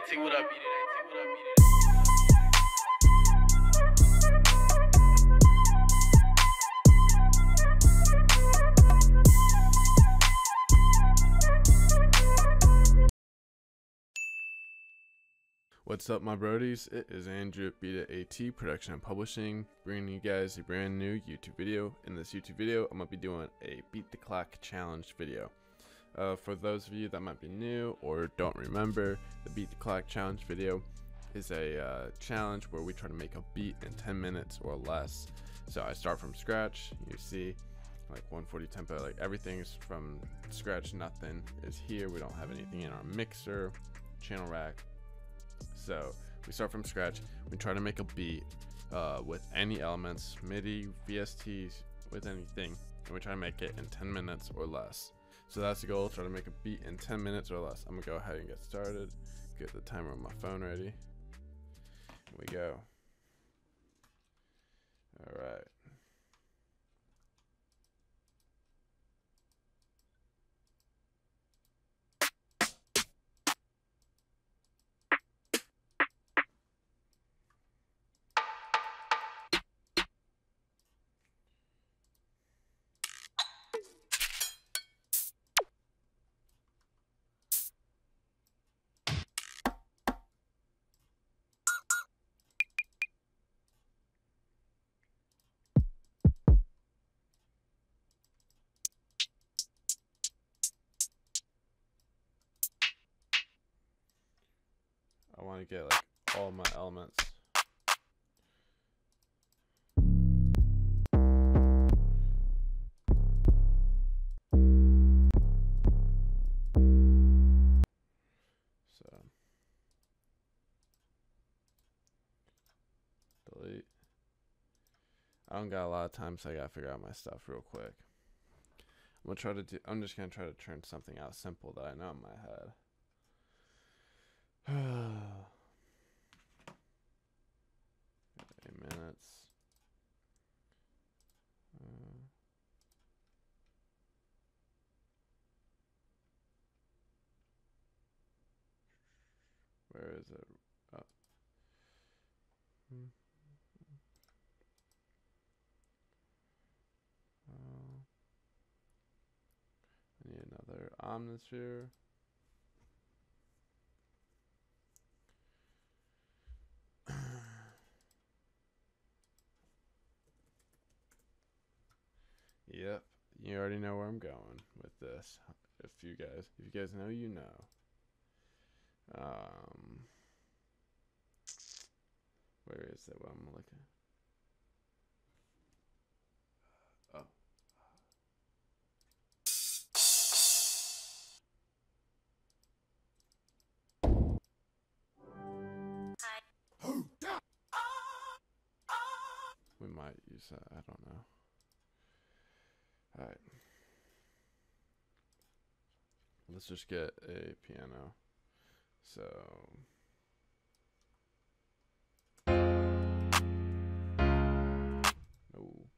AT, what up, Beat It AT, what up, Beat It What's up, my brodies? It is Andrew at Beat It AT Production and Publishing, bringing you guys a brand new YouTube video. In this YouTube video, I'm going to be doing a Beat the Clock Challenge video. For those of you that might be new or don't remember, the Beat the Clock Challenge video is a challenge where we try to make a beat in 10 minutes or less. So I start from scratch. You see like 140 tempo, like everything's from scratch, nothing is here. We don't have anything in our mixer, channel rack. So we start from scratch. We try to make a beat with any elements, MIDI, VSTs, with anything, and we try to make it in 10 minutes or less. So that's the goal, try to make a beat in 10 minutes or less. I'm gonna go ahead and get started, get the timer on my phone ready. Here we go. All right. I want to get like all my elements. So delete. I don't got a lot of time, so I gotta figure out my stuff real quick. I'm just gonna try to turn something out simple that I know in my head. 8 minutes. Where is it? Oh. I need another omnisphere. Yep, you already know where I'm going with this. If you guys know, you know. Where is it? What I'm looking? Oh. We might use that. I don't know. All right. Let's just get a piano. So. Oh.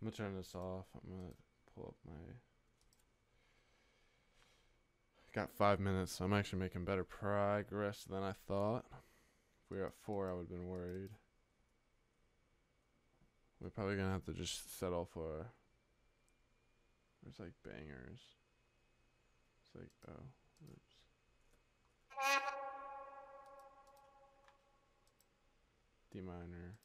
gonna turn this off. I'm gonna pull up my. Got 5 minutes, so I'm actually making better progress than I thought. If we were at 4, I would have been worried. We're probably gonna have to just settle for. There's like bangers. It's like, oh, oops. D minor.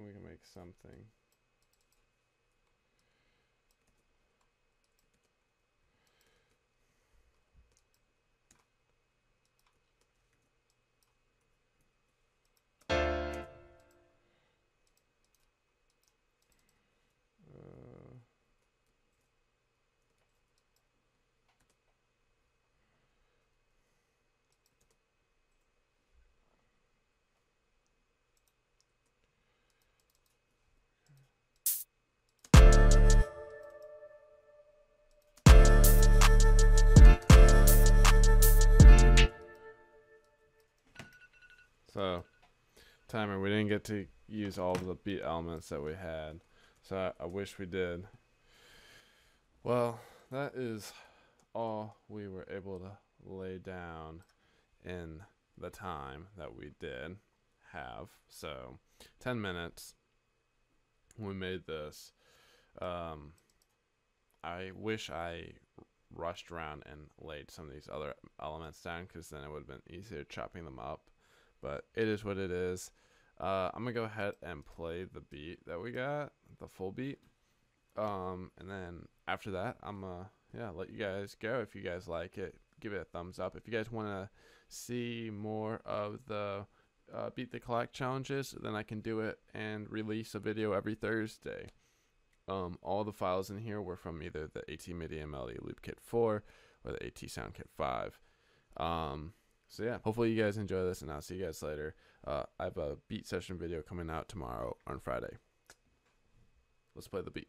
and we can make something. So, timer, we didn't get to use all of the beat elements that we had. So I wish we did. Well, that is all we were able to lay down in the time that we did have. So 10 minutes we made this. I wish I rushed around and laid some of these other elements down, because then it would have been easier chopping them up. But it is what it is. I'm gonna go ahead and play the beat that we got, the full beat. And then after that, I'm gonna let you guys go. If you guys like it, give it a thumbs up. If you guys want to see more of the Beat the Clock challenges, then I can do it and release a video every Thursday. All the files in here were from either the AT MIDI and Melody Loop Kit 4 or the AT Sound Kit 5. So yeah, hopefully you guys enjoy this, and I'll see you guys later. I have a beat session video coming out tomorrow on Friday. Let's play the beat.